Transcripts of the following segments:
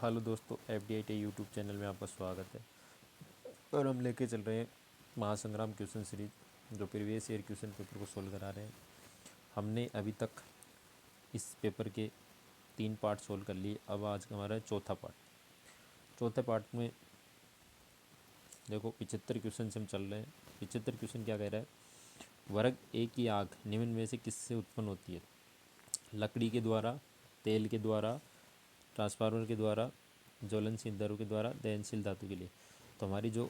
Hello दोस्तों, FDIT YouTube channel में आपका स्वागत है। और हम लेके चल रहे हैं महासंग्राम क्वेश्चन सीरीज, जो प्रीवियस ईयर क्वेश्चन पेपर को सोल्व करा रहे हैं। हमने अभी तक इस पेपर के 3 पार्ट सोल्व कर लिए। अब आज का हमारा चौथा पार्ट। चौथे पार्ट में देखो 75 क्वेश्चन से हम चल रहे हैं। 75 क्वेश्चन क्या कह रहा है? वर्ग ए की आग निम्न में से किससे उत्पन्न होती है? लकड़ी के द्वारा, तेल के द्वारा, ट्रांसफार्मर के द्वारा, ज्वलनशील धातु के द्वारा, दहनशील धातु के लिए। तो हमारी जो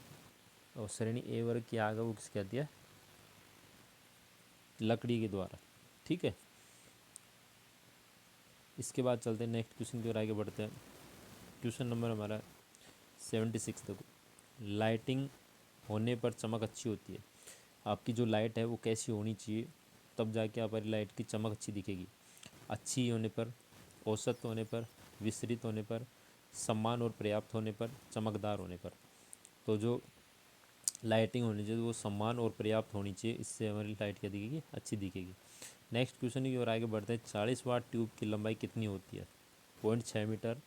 श्रेणी ए वर्ग की आग है वो किस कहती है? लकड़ी के द्वारा। ठीक है, इसके बाद चलते हैं नेक्स्ट क्वेश्चन की ओर आगे बढ़ते हैं। क्वेश्चन नंबर हमारा 76। देखो, लाइटिंग होने पर चमक अच्छी होती है। आपकी जो लाइट है वो कैसी होनी चाहिए, तब जाके हमारी लाइट की चमक अच्छी दिखेगी? अच्छी होने पर, औसत होने पर, विस्तृत होने पर, समान और पर्याप्त होने पर, चमकदार होने पर। तो जो लाइटिंग होनी चाहिए वो समान और पर्याप्त होनी चाहिए, इससे हमारी लाइट क्या दिखेगी? अच्छी दिखेगी। नेक्स्ट क्वेश्चन की ओर आगे बढ़ते हैं। 40 वाट ट्यूब की लंबाई कितनी होती है? 0.6 metre,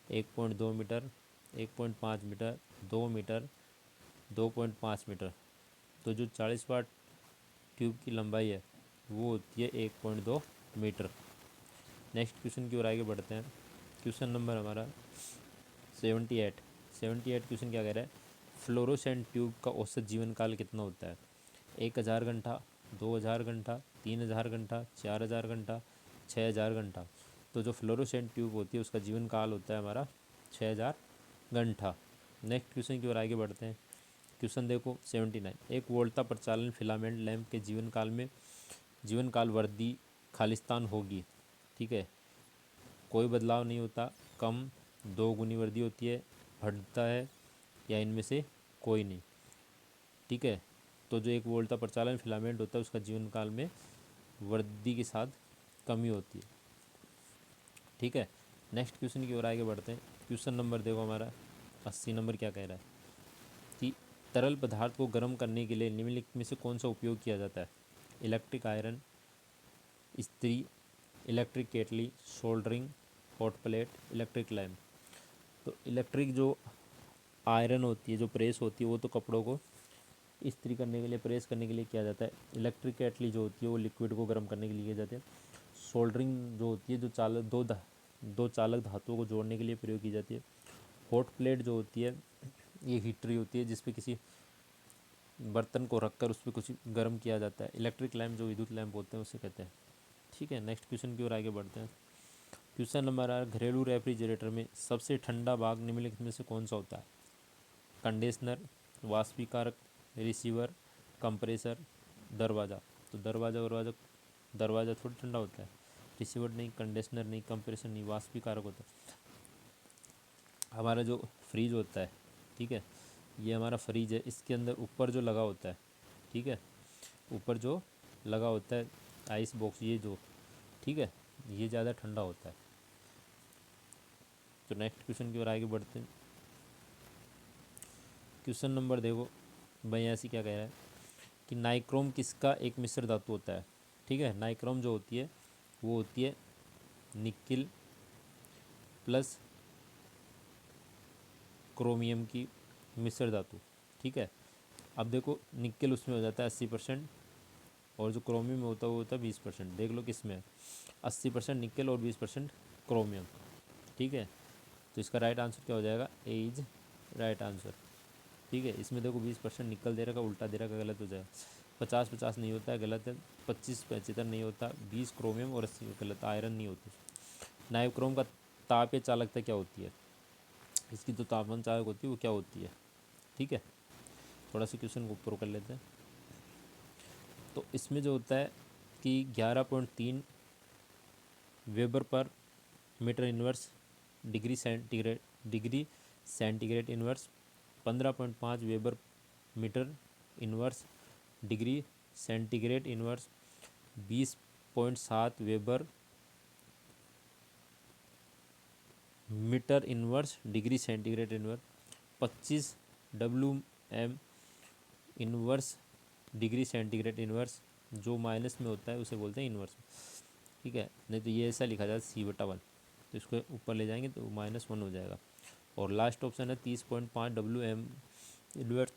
1.2 metre, 1.5 metre, 2 metre, 2.5 metre. तो जो 40 वाट ट्यूब की लंबाई है वो होती है 1.2 मीटर। नेक्स्ट क्वेश्चन की ओर आगे बढ़ते हैं। क्वेश्चन नंबर हमारा 78। 78 क्वेश्चन क्या कह रहा है? फ्लोरोसेंट ट्यूब का औसत जीवन काल कितना होता है? 1000 घंटा, 2000 घंटा, 3000 घंटा, 4000 घंटा, 6000 घंटा। तो जो फ्लोरोसेंट ट्यूब होती है उसका जीवन काल होता है हमारा 6000 घंटा। नेक्स्ट क्वेश्चन की ओर आगे बढ़ते हैं। क्वेश्चन देखो 79। एक वोल्टा प्रचालन फिलामेंट लैंप के जीवन काल वृद्धि खालिस्तान होगी। ठीक है, कोई बदलाव नहीं होता, कम, 2 गुनी वृद्धि होती है, बढ़ता है, या इनमें से कोई नहीं। ठीक है, तो जो एक वोल्ट का प्रचालन फिलामेंट होता है उसका जीवन काल में वृद्धि के साथ कमी होती है। ठीक है, नेक्स्ट क्वेश्चन की ओर आगे बढ़ते हैं। क्वेश्चन नंबर देखो हमारा 80 नंबर क्या कह रहा है कि तरल पदार्थ को गर्म करने के लिए निम्नलिखित में से कौन सा उपयोग किया जाता है? इलेक्ट्रिक आयरन, इस्त्री, electric kettle, soldering, hot plate, electric lamp. तो इलेक्ट्रिक जो आयरन होती है, जो प्रेस होती है, वो तो कपड़ों को इस्त्री करने के लिए, प्रेस करने के लिए किया जाता है। इलेक्ट्रिक केटली जो होती है वो लिक्विड को गर्म करने के लिए किया जाता है। सोल्डरिंग जो होती है जो दो चालक धातुओं को जोड़ने के लिए प्रयोग की जाती है। हॉट प्लेट जो होती है ये हीटरी होती है जिसपे किसी बर्तन को रखकर उस पर कुछ गर्म किया जाता है। इलेक्ट्रिक लैम्प जो विद्युत लैम्प होते हैं उसे कहते हैं। ठीक है, नेक्स्ट क्वेश्चन की ओर आगे बढ़ते हैं। Question number 8। घरेलू रेफ्रिजरेटर में सबसे ठंडा भाग निम्नलिखित में से कौन सा होता है? कंडीशनर, वाष्पीकारक, रिसीवर, कंप्रेसर, दरवाज़ा। तो दरवाज़ा थोड़ी ठंडा होता है। रिसीवर नहीं, कंडीशनर नहीं, कंप्रेसर नहीं, वाष्पीकारक होता है। हमारा जो फ्रीज होता है, ठीक है, ये हमारा फ्रीज है, इसके अंदर ऊपर जो लगा होता है, ठीक है, ऊपर जो लगा होता है आइस बॉक्स, ये जो, ठीक है, ये ज़्यादा ठंडा होता है। तो नेक्स्ट क्वेश्चन की ओर आगे बढ़ते हैं। क्वेश्चन नंबर देखो 82 क्या कह रहा है कि नाइक्रोम किसका एक मिश्र धातु होता है? ठीक है, नाइक्रोम जो होती है वो होती है निकिल प्लस क्रोमियम की मिश्र धातु। ठीक है, अब देखो निकिल उसमें हो जाता है 80%, और जो क्रोमियम में होता है वो होता है 20%। देख लो किस में है, 80% निकिल और 20% क्रोमियम। ठीक है, तो इसका राइट आंसर क्या हो जाएगा? ए इज राइट आंसर। ठीक है, इसमें देखो 20% निकल दे रखा, उल्टा दे रखा, गलत हो जाएगा। 50-50 नहीं होता है, गलत है। 25-75 नहीं होता, 20 क्रोमियम और 80 गलत, आयरन नहीं होती। नाइक्रोम का तापीय चालकता क्या होती है? इसकी जो तापमान चालक होती है वो क्या होती है? ठीक है, थोड़ा सा क्वेश्चन को ऊपर कर लेते हैं। तो इसमें जो होता है कि 11.3 वेबर पर metre inverse degree centigrade inverse, 15.5 weber metre inverse degree centigrade inverse, 20.7 weber metre inverse degree centigrade inverse, 25 WM inverse degree centigrade inverse. जो माइनस में होता है उसे बोलते हैं इनवर्स। ठीक है, नहीं तो ये ऐसा लिखा जाता है C/1। तो इसको ऊपर ले जाएंगे तो -1 हो जाएगा। और लास्ट ऑप्शन है 30.5 WM inverse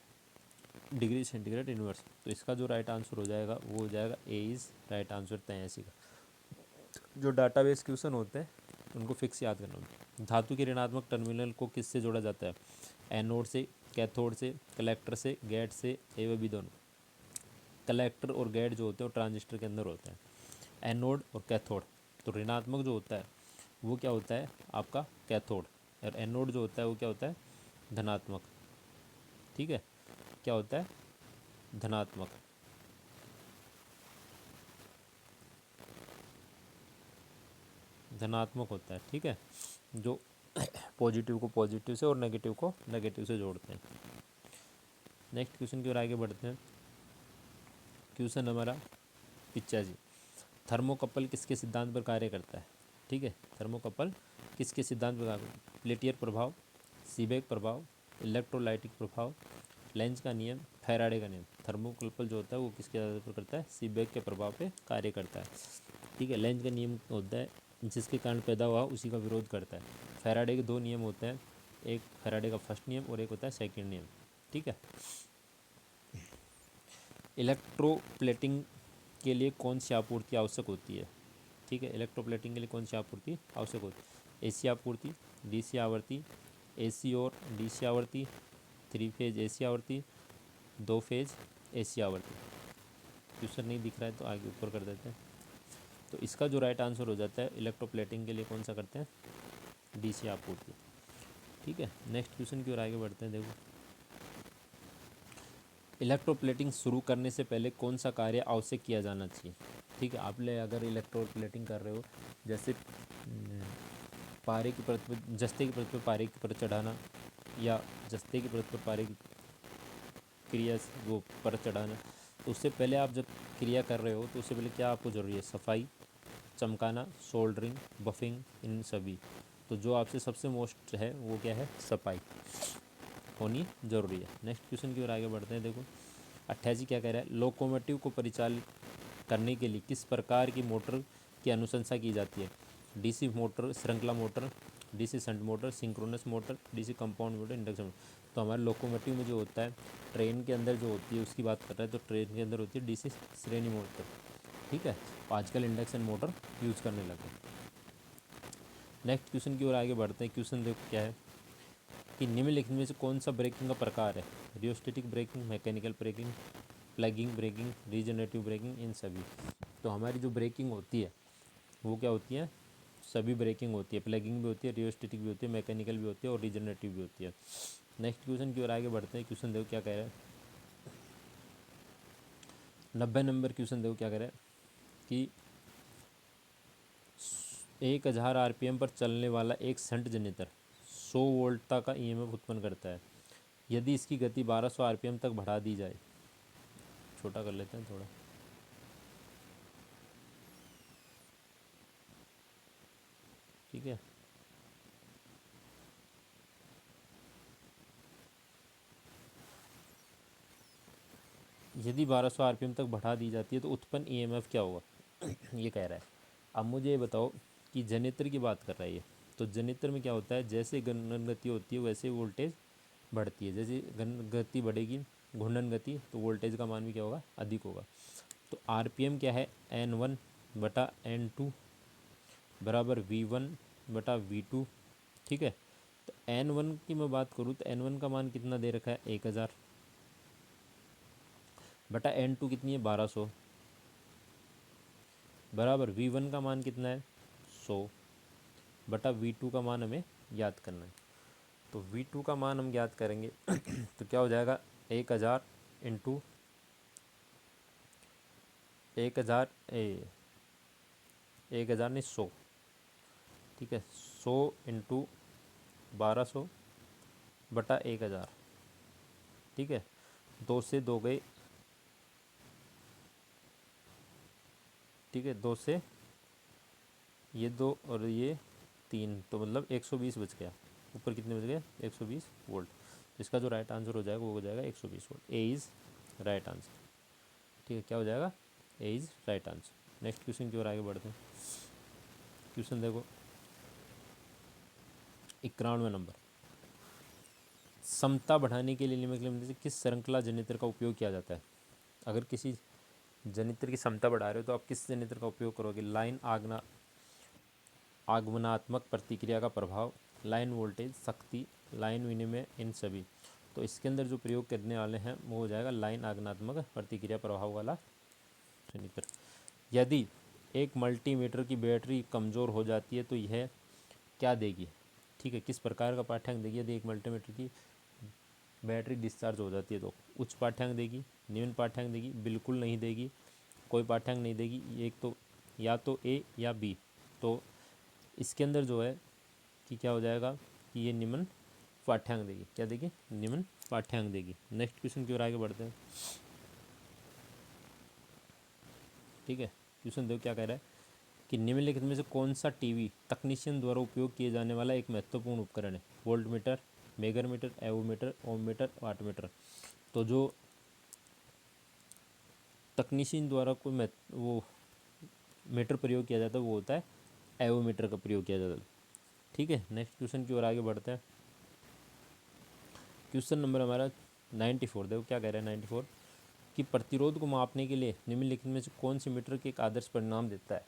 degree centigrade inverse. तो इसका जो राइट आंसर हो जाएगा वो हो जाएगा ए इज़ राइट आंसर 83 का। जो डाटाबेस क्वेश्चन होते हैं उनको फिक्स याद करना होता है। धातु के ऋणात्मक टर्मिनल को किससे जोड़ा जाता है? एनोड से, कैथोड से, कलेक्टर से, गेट से, ए व बी दोनों। कलेक्टर और गेट जो होते हैं वो ट्रांजिस्टर के अंदर होते हैं, एनोड और कैथोड। तो ऋणात्मक जो होता है वो क्या होता है आपका कैथोड, और एनोड जो होता है वो क्या होता है धनात्मक। ठीक है, क्या होता है धनात्मक। धनात्मक होता है, ठीक है, जो पॉजिटिव को पॉजिटिव से और नेगेटिव को नेगेटिव से जोड़ते हैं। नेक्स्ट क्वेश्चन की ओर आगे बढ़ते हैं। क्वेश्चन हमारा 85, थर्मोकपल किसके सिद्धांत पर कार्य करता है? ठीक है, थर्मोकपल किसके सिद्धांत पर कार्य करता है? पेल्टियर प्रभाव, सीबेक प्रभाव, इलेक्ट्रोलाइटिक प्रभाव, लेंज का नियम, फैराडे का नियम। थर्मोकपल जो होता है वो किसके आधार पर करता है? सीबेक के प्रभाव पे कार्य करता है। ठीक है, लेंज का नियम होता है जिसके कारण पैदा हुआ उसी का विरोध करता है। फैराडे के 2 नियम होते हैं, एक फैराडे का फर्स्ट नियम और एक होता है सेकंड नियम। ठीक है, इलेक्ट्रोप्लेटिंग के लिए कौन सी आपूर्ति आवश्यक होती है? ठीक है, इलेक्ट्रोप्लेटिंग के लिए कौन सी आपूर्ति आवश्यक होती है? एसी आपूर्ति, डीसी आवर्ती, एसी और डीसी आवर्ती, 3 फेज एसी आवर्ती, 2 फेज एसी आवर्ती। क्वेश्चन नहीं दिख रहा है तो आगे ऊपर कर देते हैं। तो इसका जो राइट आंसर हो जाता है इलेक्ट्रोप्लेटिंग के लिए कौन सा करते हैं? डीसी आपूर्ति। ठीक है, नेक्स्ट क्वेश्चन की ओर आगे बढ़ते हैं। देखो, इलेक्ट्रोप्लेटिंग शुरू करने से पहले कौन सा कार्य आवश्यक किया जाना चाहिए? ठीक है, आपने अगर इलेक्ट्रोप्लेटिंग कर रहे हो, जैसे पारे की परत पर जस्ते की परत पर पारे की परत चढ़ाना, या जस्ते की परत पर पारे की क्रिया वो परत चढ़ाना, तो उससे पहले आप जब क्रिया कर रहे हो तो उससे पहले क्या आपको ज़रूरी है? सफाई, चमकाना, सोल्डरिंग, बफिंग, इन सभी। तो जो आपसे सबसे मोस्ट है वो क्या है? सफाई होनी ज़रूरी है। नेक्स्ट क्वेश्चन की ओर आगे बढ़ते हैं। देखो 88 क्या कह रहा है? लोकोमोटिव को परिचालित करने के लिए किस प्रकार की मोटर की अनुशंसा की जाती है? डीसी मोटर, श्रृंखला motor, DC shunt motor, synchronous motor, DC compound motor, induction motor. तो हमारे लोकोमोटिव में जो होता है, ट्रेन के अंदर जो होती है उसकी बात कर रहा है, तो ट्रेन के अंदर होती है डीसी श्रेणी मोटर। ठीक है, आजकल इंडक्शन मोटर यूज़ करने लगे। नेक्स्ट क्वेश्चन की ओर आगे बढ़ते हैं। क्वेश्चन देखो क्या है कि निम्नलिखित में से कौन सा ब्रेकिंग का प्रकार है? Rheostatic braking, mechanical braking, plugging braking, regenerative braking, इन सभी। तो हमारी जो ब्रेकिंग होती है वो क्या होती है? सभी ब्रेकिंग होती है, प्लगिंग भी होती है, रियोस्टेटिक भी होती है, मैकेनिकल भी होती है और रीजनरेटिव भी होती है। नेक्स्ट क्वेश्चन की ओर आगे बढ़ते हैं। क्वेश्चन देखो क्या कह रहा है, 90 नंबर क्वेश्चन देखो क्या कह रहा है कि 1000 RPM पर चलने वाला एक शंट जनरेटर 100 वोल्ट तक का EMF उत्पन्न करता है। यदि इसकी गति 1200 RPM तक बढ़ा दी जाए, छोटा कर लेते हैं थोड़ा, ठीक है, यदि 1200 RPM तक बढ़ा दी जाती है तो उत्पन्न EMF क्या होगा? ये कह रहा है। अब मुझे ये बताओ कि जनरेटर की बात कर रहा है ये, तो जनरेटर में क्या होता है? जैसे घूर्णन गति होती है वैसे वोल्टेज बढ़ती है। जैसे गति बढ़ेगी, घूर्णन गति, तो वोल्टेज का मान भी क्या होगा? अधिक होगा। तो RPM क्या है? N1 बटा N2 बराबर V1 बटा V2। ठीक है, तो N1 की मैं बात करूँ तो N1 का मान कितना दे रखा है? 1000 बटा N2 कितनी है? 1200 बराबर V1 का मान कितना है? 100 बटा V2 का मान हमें याद करना है। तो V2 का मान हम याद करेंगे तो क्या हो जाएगा? 1000 इंटू 1000 1000 नहीं 100। ठीक है, 100 इंटू 1200 बटा 1000। ठीक है, 2 से 2 गए, ठीक है, 2 से ये 2 और ये 3, तो मतलब 120 बच गया। ऊपर कितने बच गए? 120 वोल्ट। तो इसका जो राइट आंसर हो जाएगा वो हो जाएगा 120 volt. A is right answer. ठीक है, क्या हो जाएगा? A is right answer. Next question की ओर आगे बढ़ते हैं। क्वेश्चन देखो 91वां नंबर, समता बढ़ाने के लिए निम्नलिखित में से किस श्रृंखला जनित्र का उपयोग किया जाता है। अगर किसी जनित्र की क्षमता बढ़ा रहे हो तो आप किस जनित्र का उपयोग करोगे। लाइन आगमनात्मक प्रतिक्रिया का प्रभाव, लाइन वोल्टेज, शक्ति, लाइन विनिमय, इन सभी। तो इसके अंदर जो प्रयोग करने वाले हैं वो हो जाएगा लाइन आगमनात्मक प्रतिक्रिया प्रभाव वाला जनित्र। यदि एक मल्टीमीटर की बैटरी कमज़ोर हो जाती है तो यह क्या देगी। ठीक है, किस प्रकार का पाठ्यांक देगी। यदि एक मल्टीमीटर की बैटरी डिस्चार्ज हो जाती है तो उच्च पाठ्यांक देगी, निम्न पाठ्यांक देगी, बिल्कुल नहीं देगी, कोई पाठ्यांक नहीं देगी। एक तो या तो ए या बी। तो इसके अंदर जो है कि क्या हो जाएगा कि ये निम्न पाठ्यांक देगी। क्या देगी, निम्न पाठ्यांक देगी। नेक्स्ट क्वेश्चन की ओर आगे बढ़ते हैं। ठीक है, क्वेश्चन देखो क्या कह रहा है कि निम्नलिखित में से कौन सा टीवी तकनीशियन द्वारा उपयोग किए जाने वाला एक महत्वपूर्ण उपकरण है। Voltmeter, megameter, avometer, ohmmeter, wattmeter. तो जो तकनीशियन द्वारा कोई वो मीटर प्रयोग किया जाता है वो होता है एवोमीटर का प्रयोग किया जाता है। ठीक है, नेक्स्ट क्वेश्चन की ओर आगे बढ़ते हैं। क्वेश्चन नंबर हमारा 94। देखो क्या कह रहा है 94 कि प्रतिरोध को मापने के लिए निम्नलिखित में से कौन सी मीटर के एक आदर्श परिणाम देता है।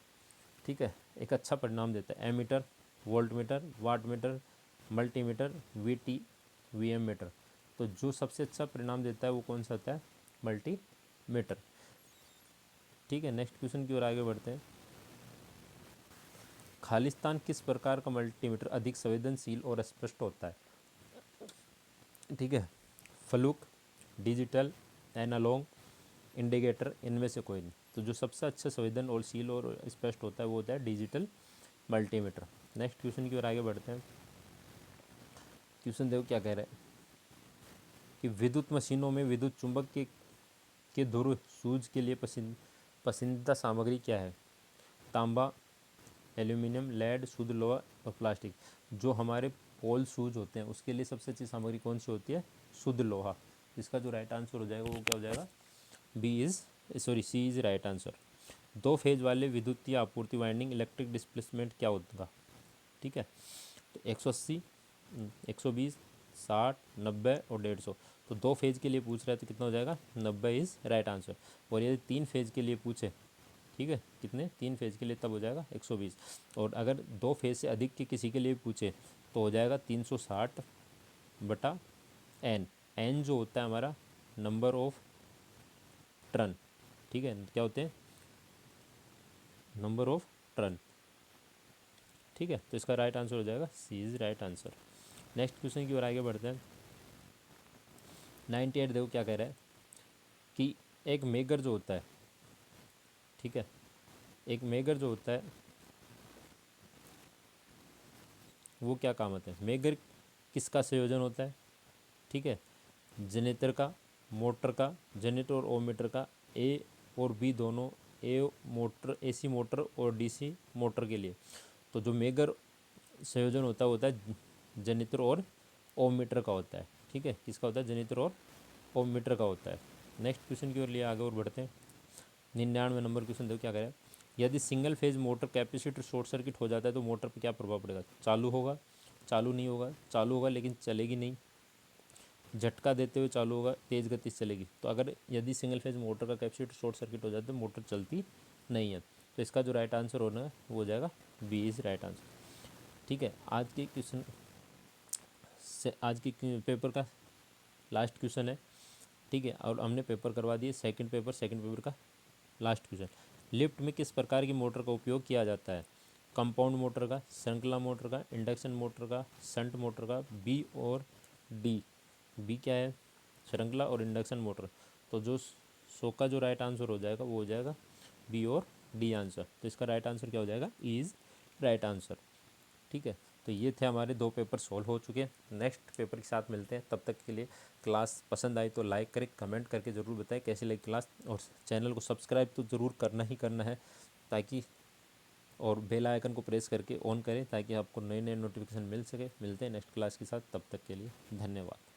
ठीक है, एक अच्छा परिणाम देता है। Ammeter, voltmeter, wattmeter, multimeter, VT, VM metre. तो जो सबसे अच्छा परिणाम देता है वो कौन सा होता है, मल्टीमीटर। ठीक है, नेक्स्ट क्वेश्चन की ओर आगे बढ़ते हैं। खालिस्तान किस प्रकार का मल्टीमीटर अधिक संवेदनशील और स्पष्ट होता है। ठीक है, फ्लूक, डिजिटल, एनालॉग, इंडिकेटर, इनमें से कोई नहीं। तो जो सबसे अच्छा संवेदनशील और स्पष्ट होता है वो होता है डिजिटल मल्टीमीटर। नेक्स्ट क्वेश्चन की ओर आगे बढ़ते हैं। क्वेश्चन देखो क्या कह रहा है कि विद्युत मशीनों में विद्युत चुंबक के ध्रुव सूज के लिए पसंदीदा सामग्री क्या है। तांबा, एल्यूमिनियम, लेड, शुद्ध लोहा और प्लास्टिक। जो हमारे पोल शूज होते हैं उसके लिए सबसे अच्छी सामग्री कौन सी होती है, शुद्ध लोहा। इसका जो राइट आंसर हो जाएगा वो क्या हो जाएगा, सी इज राइट आंसर। दो फेज वाले विद्युतीय आपूर्ति वाइंडिंग इलेक्ट्रिक डिस्प्लेसमेंट क्या होगा। ठीक है, तो 180, 120, 60, 90 और 150। तो दो फेज के लिए पूछ रहा है तो कितना हो जाएगा, 90 इज राइट आंसर। और यदि तीन फेज के लिए पूछे, ठीक है, कितने, तीन फेज के लिए, तब हो जाएगा 120। और अगर दो फेज से अधिक के किसी के लिए पूछे तो हो जाएगा 360 बटा एन। एन जो होता है हमारा नंबर ऑफ टर्न। ठीक है, क्या होते हैं, नंबर ऑफ टर्न। ठीक है, तो इसका राइट आंसर हो जाएगा C is right answer. Next question की ओर आगे बढ़ते हैं। 98 देखो क्या कह रहा है कि एक मेगर जो होता है, ठीक है, एक मेगर जो होता है वो क्या काम आता है। मेगर किसका संयोजन होता है। ठीक है, जनरेटर का, मोटर का, जनरेटर और ओमीटर का, ए और बी दोनों, ए मोटर, एसी मोटर और डीसी मोटर के लिए। तो जो मेगर संयोजन होता है जनरेटर और ओमीटर का होता है। ठीक है, किसका होता है, जनरेटर और ओमीटर का होता है। नेक्स्ट क्वेश्चन की ओर लिए आगे और बढ़ते हैं। 99 नंबर क्वेश्चन देखो क्या कह रहा है। यदि single phase motor capacitor short circuit हो जाता है तो मोटर पर क्या प्रभाव पड़ेगा। चालू होगा, चालू नहीं होगा, चालू होगा लेकिन चलेगी नहीं, झटका देते हुए चालू होगा, तेज़ गति से चलेगी। तो अगर यदि सिंगल फेज मोटर का कैपेसिटर शॉर्ट सर्किट हो जाता है तो मोटर चलती नहीं है। तो इसका जो राइट आंसर होना है वो हो जाएगा बी इज़ राइट आंसर। ठीक है, आज के क्वेश्चन से आज के पेपर का लास्ट क्वेश्चन है। ठीक है, और हमने पेपर करवा दिए सेकंड पेपर का लास्ट क्वेश्चन। लिफ्ट में किस प्रकार की मोटर का उपयोग किया जाता है। कंपाउंड मोटर का, श्रृंखला मोटर का, इंडक्शन मोटर का, शंट मोटर का, बी और डी। बी क्या है, श्रृंखला और इंडक्शन मोटर। तो जो सो का जो राइट आंसर हो जाएगा वो हो जाएगा बी और डी आंसर। तो इसका राइट आंसर क्या हो जाएगा, इज़ राइट आंसर। ठीक है, तो ये थे हमारे दो पेपर सॉल्व हो चुके हैं। नेक्स्ट पेपर के साथ मिलते हैं, तब तक के लिए क्लास पसंद आई तो लाइक करें, कमेंट करके ज़रूर बताएं कैसी लगी क्लास, और चैनल को सब्सक्राइब तो ज़रूर करना ही करना है ताकि, और बेल आइकन को प्रेस करके ऑन करें ताकि आपको नए नए नोटिफिकेशन मिल सके। मिलते हैं नेक्स्ट क्लास के साथ, तब तक के लिए धन्यवाद।